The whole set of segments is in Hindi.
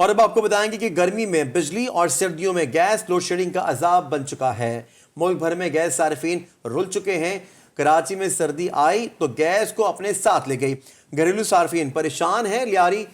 और अब आपको बताएंगे कि गर्मी में बिजली और सर्दियों में गैस लोड शेडिंग का अजाब बन चुका है। मुल्क भर में गैस सार्फिन रुल चुके हैं। कराची में सर्दी आई तो गैस को अपने साथ ले गई। घरेलू सार्फिन परेशान है। लियारी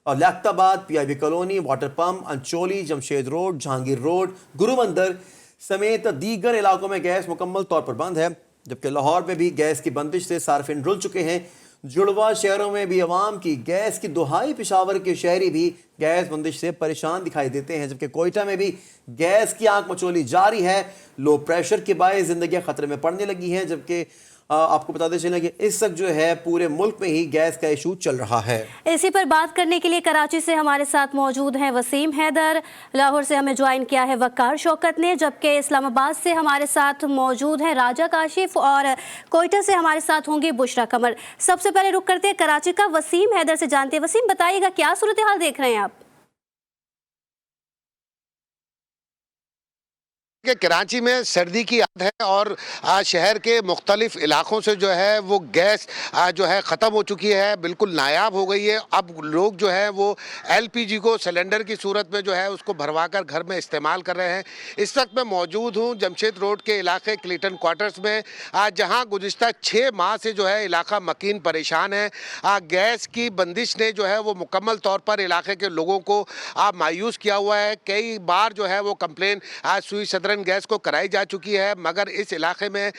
और Lakhtabad, PIB colony, water pump, Ancholi, Jamshed road, Jahangir road, Gurumandir समेत दीगर इलाकों में गैस मुकम्मल तौर पर बंद है, जबकि लाहौर में भी गैस की बंदिश से सार्फिन रुल चुके हैं। जुड़वा शहरों में भी अवाम की गैस की दुहाई। पेशावर के शहरी भी गैस बंदिश से परेशान दिखाई देते हैं, जबकि कोयटा में भी गैस की आंख मचोली जारी है। लो प्रेशर के बायस जिंदगी खतरे में पड़ने लगी हैं, जबकि आपको बताते चलें कि इस वक्त जो है पूरे मुल्क में ही गैस का इशू चल रहा है। इसी पर बात करने के लिए कराची से हमारे साथ मौजूद हैं वसीम हैदर, लाहौर से हमें ज्वाइन किया है वकार शौकत ने, जबकि इस्लामाबाद से हमारे साथ मौजूद हैं राजा काशिफ और कोयटा से हमारे साथ होंगी बुशरा कमर। सबसे पहले रुक करते हैं कराची का, वसीम हैदर से जानते हैं। वसीम, बताइएगा क्या सूरत हाल देख रहे हैं आप? कि कराची में सर्दी की आदत है और शहर के मुख्तलिफ इलाकों से जो है वो गैस जो है ख़त्म हो चुकी है, बिल्कुल नायाब हो गई है। अब लोग जो है वो एलपीजी को सिलेंडर की सूरत में जो है उसको भरवा कर घर में इस्तेमाल कर रहे हैं। इस वक्त मैं मौजूद हूँ जमशेद रोड के इलाके क्लिटन क्वार्टर्स में, जहाँ गुज़िश्ता 6 माह से जो है इलाका मकीन परेशान है। गैस की बंदिश ने जो है वो मुकम्मल तौर पर इलाके के लोगों को मायूस किया हुआ है। कई बार जो है वो कंप्लेन सुई सदरन गैस को कराई जा चुकी है, मगर इस इलाके में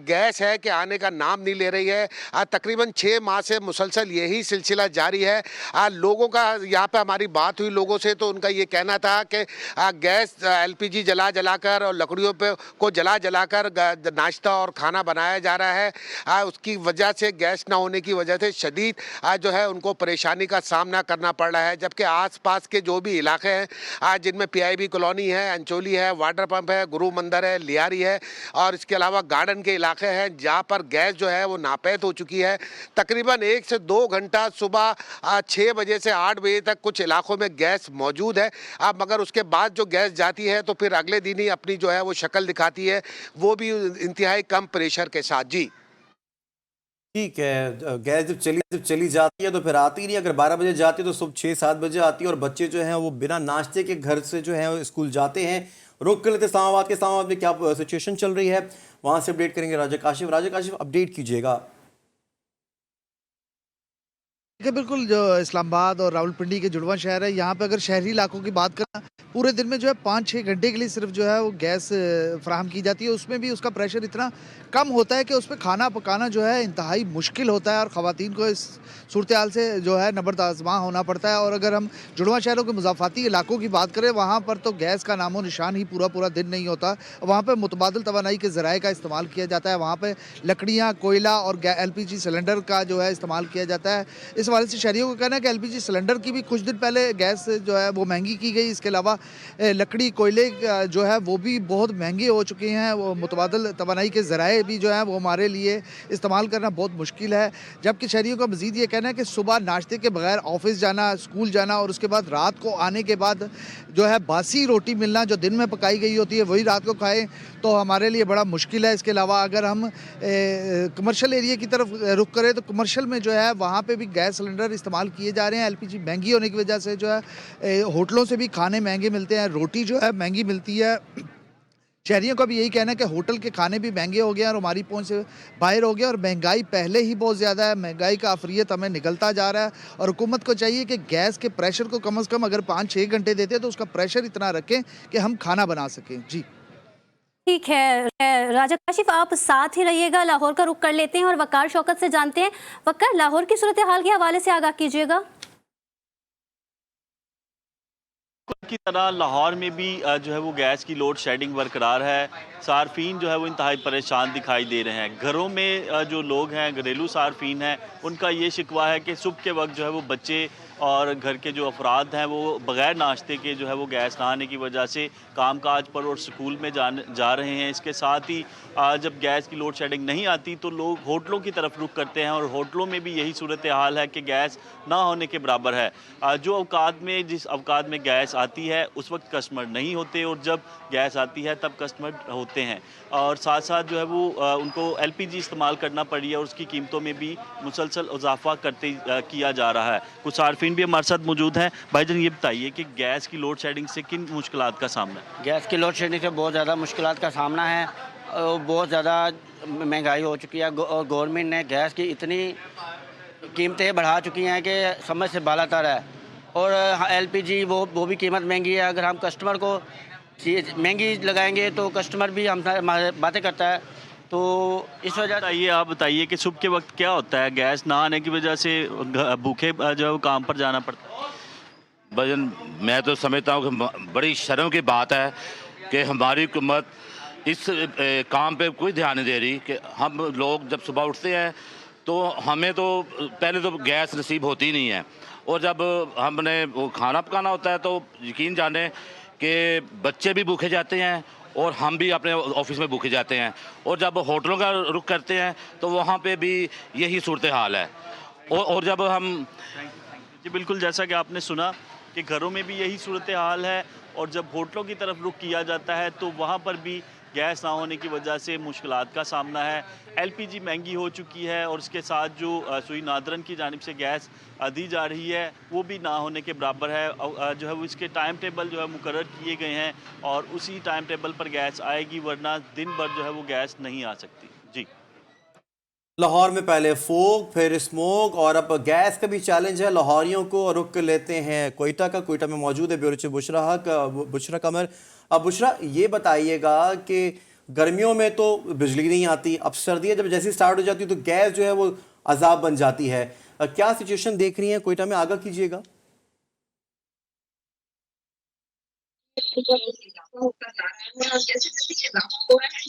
गैस है कि आने का नाम नहीं ले रही है। तकरीबन 6 माह से मुसलसल यही सिलसिला जारी है। लोगों का यहाँ पे हमारी बात हुई लोगों से, तो उनका ये कहना था कि गैस एलपीजी जला जलाकर और लकड़ियों पे को जला जलाकर नाश्ता और खाना बनाया जा रहा है। उसकी वजह से, गैस ना होने की वजह से शदीद जो है उनको परेशानी का सामना करना पड़ रहा है। जबकि आस पास के जो भी इलाके हैं जिनमें पीआईबी कॉलोनी है, अंचोली है, वाटर पंप है, गुरु मंदिर है, लियारी है और इसके अलावा गार्डन के इलाके हैं जहां पर गैस जो है वो नापैद हो चुकी है। तकरीबन 1 से 2 घंटा सुबह 6 बजे से 8 बजे तक कुछ इलाकों में गैस मौजूद है, मगर उसके बाद जो गैस जाती है तो फिर अगले दिन ही अपनी जो है वो शक्ल दिखाती है, वो भी इंतहाई कम प्रेशर के साथ। जी ठीक है, गैस जब चली जाती है तो फिर आती नहीं। अगर 12 बजे जाती है तो सुबह 6-7 बजे आती है और बच्चे जो हैं वो बिना नाश्ते के घर से जो है स्कूल जाते हैं। रुक कर लेते इस्लामाबाद में क्या सिचुएशन चल रही है वहाँ से अपडेट करेंगे राजा काशिफ। अपडेट कीजिएगा। देखिए, बिल्कुल जो इस्लामाबाद और रावलपिंडी के जुड़वा शहर है, यहाँ पे अगर शहरी इलाकों की बात करें, पूरे दिन में जो है 5-6 घंटे के लिए सिर्फ जो है वो गैस फ्राहम की जाती है। उसमें भी उसका प्रेशर इतना कम होता है कि उस पर खाना पकाना जो है इंतहाई मुश्किल होता है और ख़वातीन को इस सूरत हाल से जो है नबर्द आज़मा होना पड़ता है। और अगर हम जुड़वा शहरों के मुज़ाफ़ाती इलाकों की बात करें, वहाँ पर तो गैस का नामो निशान ही पूरा दिन नहीं होता। वहाँ पर मुतबादिल तवानाई के ज़राए का इस्तेमाल किया जाता है। वहाँ पर लकड़ियाँ, कोयला और एलपीजी सिलेंडर का जो है इस्तेमाल किया जाता है। इस वाले से शहरियों को कहना है कि एलपीजी सिलेंडर की भी कुछ दिन पहले गैस जो है वो महंगी की गई। इसके अलावा लकड़ी, कोयले जो है वो भी बहुत महंगे हो चुके हैं। वो मुतबादिल तवानाई के ज़राए भी जो है वो हमारे लिए इस्तेमाल करना बहुत मुश्किल है। जबकि शहरियों का मज़ीद ये कहना है कि सुबह नाश्ते के बगैर ऑफिस जाना, स्कूल जाना और उसके बाद रात को आने के बाद जो है बासी रोटी मिलना, जो दिन में पकाई गई होती है वही रात को खाएं, तो हमारे लिए बड़ा मुश्किल है। इसके अलावा अगर हम कमर्शियल एरिया की तरफ रुख करें तो कमर्शियल में जो है वहाँ पे भी गैस सिलेंडर इस्तेमाल किए जा रहे हैं। एलपीजी महंगी होने की वजह से जो है होटलों से भी खाने महंगे मिलते हैं, रोटी जो है महंगी मिलती है। शहरियों का भी यही कहना है कि होटल के खाने भी महंगे हो गए हैं और हमारी पहुंच से बाहर हो गया और महंगाई पहले ही बहुत ज़्यादा है। महंगाई का अफरियत हमें निकलता जा रहा है और हुकूमत को चाहिए कि गैस के प्रेशर को कम से कम अगर 5-6 घंटे देते हैं तो उसका प्रेशर इतना रखें कि हम खाना बना सकें। जी ठीक है राजा काशिफ, आप साथ ही रहिएगा। लाहौर का रुख कर लेते हैं और वकार शौकत से जानते हैं। वकार, लाहौर की सूरत हाल के हवाले से आगाह कीजिएगा। की तरह लाहौर में भी जो है वो गैस की लोड शेडिंग बरकरार है। सार्फिन जो है वो इंतहाई परेशान दिखाई दे रहे हैं। घरों में जो लोग हैं, घरेलू सार्फिन हैं, उनका ये शिकवा है कि सुबह के वक्त जो है वो बच्चे और घर के जो अफराद हैं वो बग़ैर नाश्ते के जो है वो गैस ना आने की वजह से कामकाज पर और स्कूल में जा रहे हैं। इसके साथ ही जब गैस की लोड शेडिंग नहीं आती तो लोग होटलों की तरफ रुख करते हैं और होटलों में भी यही सूरत हाल है कि गैस ना होने के बराबर है। जिस अवकात में गैस आती है उस वक्त कस्टमर नहीं होते और जब गैस आती है तब कस्टमर होते हैं। और साथ साथ जो है वो उनको एलपीजी इस्तेमाल करना पड़ी है और उसकी कीमतों में भी मुसलसल इजाफा किया जा रहा है। कुछ सार्फिन सार्फिन भी हमारे साथ मौजूद हैं। भाईजान ये बताइए कि गैस की लोड शेडिंग से किन मुश्किलात का सामना है? गैस की लोड शेडिंग से बहुत ज़्यादा मुश्किलात का सामना है और बहुत ज़्यादा महंगाई हो चुकी है और गवर्नमेंट ने गैस की इतनी कीमतें बढ़ा चुकी हैं कि समझ से बालातर है। और एलपीजी वो भी कीमत महंगी है। अगर हम कस्टमर को चीज़ महंगी लगाएंगे तो कस्टमर भी हमसे बातें करता है, तो इस वजह बताइए, आप बताइए कि सुबह के वक्त क्या होता है, गैस ना आने की वजह से भूखे जो है वो काम पर जाना पड़ता है? भजन मैं तो समझता हूँ कि बड़ी शर्म की बात है कि हमारी हुकूमत इस काम पे कोई ध्यान नहीं दे रही कि हम लोग जब सुबह उठते हैं तो हमें तो पहले तो गैस नसीब होती नहीं है, और जब हमने वो खाना पकाना होता है तो यकीन जाने कि बच्चे भी भूखे जाते हैं और हम भी अपने ऑफिस में भूखे जाते हैं, और जब होटलों का रुख करते हैं तो वहाँ पे भी यही सूरत हाल है। और जब हम जी बिल्कुल, जैसा कि आपने सुना कि घरों में भी यही सूरत हाल है, और जब होटलों की तरफ रुख किया जाता है तो वहाँ पर भी गैस ना होने की वजह से मुश्किलात का सामना है। एलपीजी महंगी हो चुकी है और उसके साथ जो सुई नादरन की जानिब से गैस दी जा रही है वो भी ना होने के बराबर है। जो है वो इसके टाइम टेबल जो है मुकर्रर किए गए हैं और उसी टाइम टेबल पर गैस आएगी, वरना दिन भर जो है वो गैस नहीं आ सकती। जी, लाहौर में पहले फोग फिर स्मोक और अब गैस का भी चैलेंज है लाहौरियों को। रुक लेते हैं कोयटा का। कोयटा में मौजूद है ब्यूरो चीफ बुशरा कमर। अब बुशरा ये बताइएगा कि गर्मियों में तो बिजली नहीं आती, अब सर्दियाँ जब जैसी स्टार्ट हो जाती है तो गैस जो है वो अजाब बन जाती है। क्या सिचुएशन देख रही हैं कोयटा में, आगाह कीजिएगा। होता जा रहा है और जैसे जैसे ये इजाफा हो रहा है,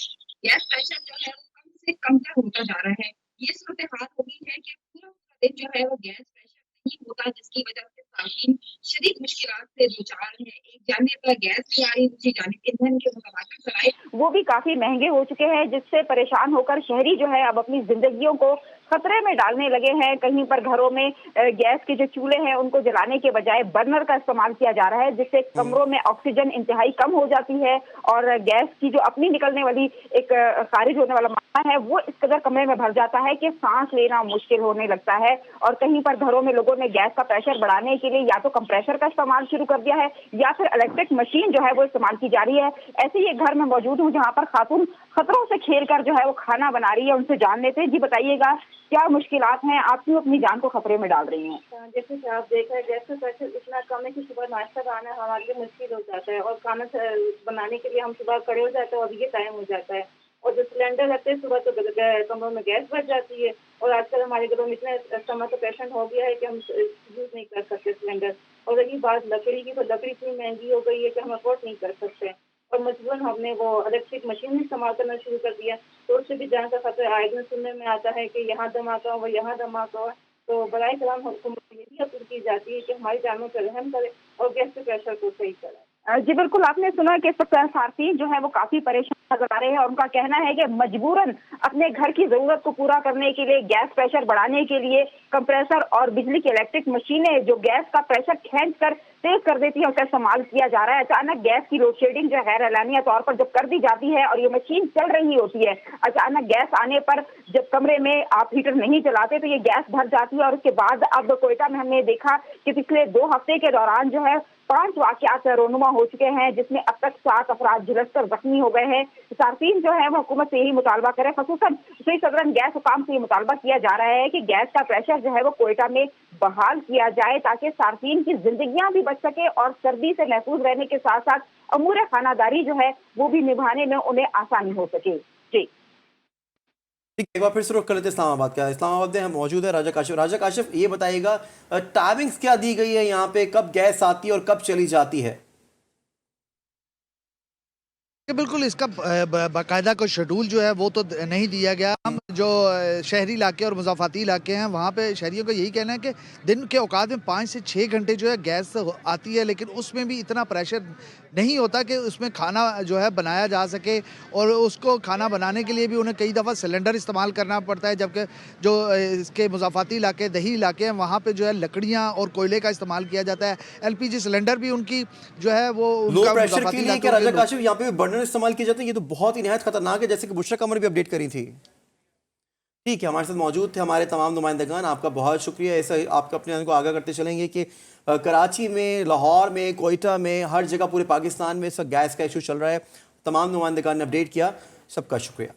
गैस प्रेशर जो है वो कम से कमतर होता जा रहा है। ये सूरत हाल हो गई है कि पूरा दिन जो है वो गैस प्रेशर नहीं होता, जिसकी वजह से सार्फिन शदीद मुश्किलात से दो चार है। एक जानिब पर गैस नहीं आ रही, दूसरी जानिब ईंधन के मुतबादल ज़राए वो भी काफी महंगे हो चुके हैं, जिससे परेशान होकर शहरी जो है अब अपनी जिंदगियों को खतरे में डालने लगे हैं। कहीं पर घरों में गैस के जो चूल्हे हैं उनको जलाने के बजाय बर्नर का इस्तेमाल किया जा रहा है, जिससे कमरों में ऑक्सीजन इंतहाई कम हो जाती है और गैस की जो अपनी निकलने वाली एक खारिज होने वाला मामला है वो इस कदर कमरे में भर जाता है कि सांस लेना मुश्किल होने लगता है। और कहीं पर घरों में लोगों ने गैस का प्रेशर बढ़ाने के लिए या तो कंप्रेसर का इस्तेमाल शुरू कर दिया है या फिर इलेक्ट्रिक मशीन जो है वो इस्तेमाल की जा रही है। ऐसे ही एक घर में मौजूद हूँ जहाँ पर खातून खतरों से खेलकर जो है वो खाना बना रही है, उनसे जान लेते हैं। जी बताइएगा क्या मुश्किलात हैं, आप क्यों अपनी जान को खतरे में डाल रही हैं? जैसे कि आप देख रहे हैं गैस का प्रेशर इतना कम है कि सुबह नाश्ता बनाना हमारे लिए मुश्किल हो जाता है और खाना बनाने के लिए हम सुबह खड़े हो जाते हैं और ये टाइम हो जाता है। और जो सिलेंडर रहते हैं सुबह तो कमरों में गैस बढ़ जाती है और आजकल हमारे घरों में इतने समय तो पेशेंट हो गया है कि हम यूज़ नहीं कर सकते सिलेंडर। और रही बात लकड़ी की, तो लकड़ी इतनी महंगी हो गई है कि हम अफोर्ड नहीं कर सकते और मजबूरन हमने वो इलेक्ट्रिक मशीन इस्तेमाल करना शुरू कर दिया, तो उससे भी जान का खतरा आए दिन सुनने में आता है कि यहाँ धमाका हुआ, यहाँ धमाका हुआ। तो बराए कराम हुकूमत ये भी अपील की जाती है कि हमारी जानों पर रहम करे और गैस के प्रेशर को सही करे। जी बिल्कुल, आपने सुना कि सार्फिन जो है वो काफी परेशान नजर आ रहे हैं और उनका कहना है कि मजबूरन अपने घर की जरूरत को पूरा करने के लिए गैस प्रेशर बढ़ाने के लिए कंप्रेसर और बिजली की इलेक्ट्रिक मशीनें जो गैस का प्रेशर खींच कर तेज कर देती है उसका इस्तेमाल किया जा रहा है। अचानक गैस की लोड शेडिंग जो गैर एलानिया तौर पर जब कर दी जाती है और ये मशीन चल रही होती है, अचानक गैस आने पर जब कमरे में आप हीटर नहीं चलाते तो ये गैस भर जाती है। और उसके बाद अब कोयटा में हमने देखा कि पिछले 2 हफ्ते के दौरान जो है 5 वाकयात रोनुमा हो चुके हैं, जिसमें अब तक 7 अफराद झुलसकर जख्मी हो गए हैं। सार्फिन जो है वो हुकूमत से यही मुतालबा करे, खसूसन सुई सदरन गैस हुकाम से ये मुतालबा किया जा रहा है कि गैस का प्रेशर जो है वो कोयटा में बहाल किया जाए ताकि सार्फिन की जिंदगियां भी बच सके और सर्दी से महफूज रहने के साथ साथ अमूर खानादारी जो है वो भी निभाने में उन्हें आसानी हो सके। जी ठीक, एक बार फिर से रुख कर लेते इस्लामाबाद का। इस्लामाबाद में हम मौजूद है राजा काशिफ। राजा काशिफ ये बताइएगा टाइमिंग्स क्या दी गई है यहाँ पे, कब गैस आती है और कब चली जाती है? बिल्कुल, इसका बाकायदा कोई शेड्यूल जो है वो तो नहीं दिया गया। हम जो शहरी इलाके और मुज़ाफ़ाती इलाके हैं वहाँ पे शहरियों का यही कहना है कि दिन के औकात में 5 से 6 घंटे जो है गैस आती है, लेकिन उसमें भी इतना प्रेशर नहीं होता कि उसमें खाना जो है बनाया जा सके। और उसको खाना बनाने के लिए भी उन्हें कई दफ़ा सिलेंडर इस्तेमाल करना पड़ता है, जबकि जो इसके मुज़ाफ़ाती इलाके दही इलाके हैं वहाँ पर जो है लकड़ियाँ और कोयले का इस्तेमाल किया जाता है। LPG सिलेंडर भी उनकी जो है वो लो प्रेशर के लिए क्या राजा काशिफ यहाँ पे बर्नर इस्तेमाल किए जाते हैं? ये तो बहुत ही निहायत खतरनाक है, जैसे कि बुशरा कमर भी अपडेट करी थी। ठीक है, हमारे साथ मौजूद थे हमारे तमाम नुमाइंदगान, आपका बहुत शुक्रिया। ऐसा ही आपका अपने को आगाह करते चलेंगे कि कराची में, लाहौर में, कोयटा में, हर जगह पूरे पाकिस्तान में इस वक्त गैस का इशू चल रहा है। तमाम नुमाइंदगान ने अपडेट किया, सबका शुक्रिया।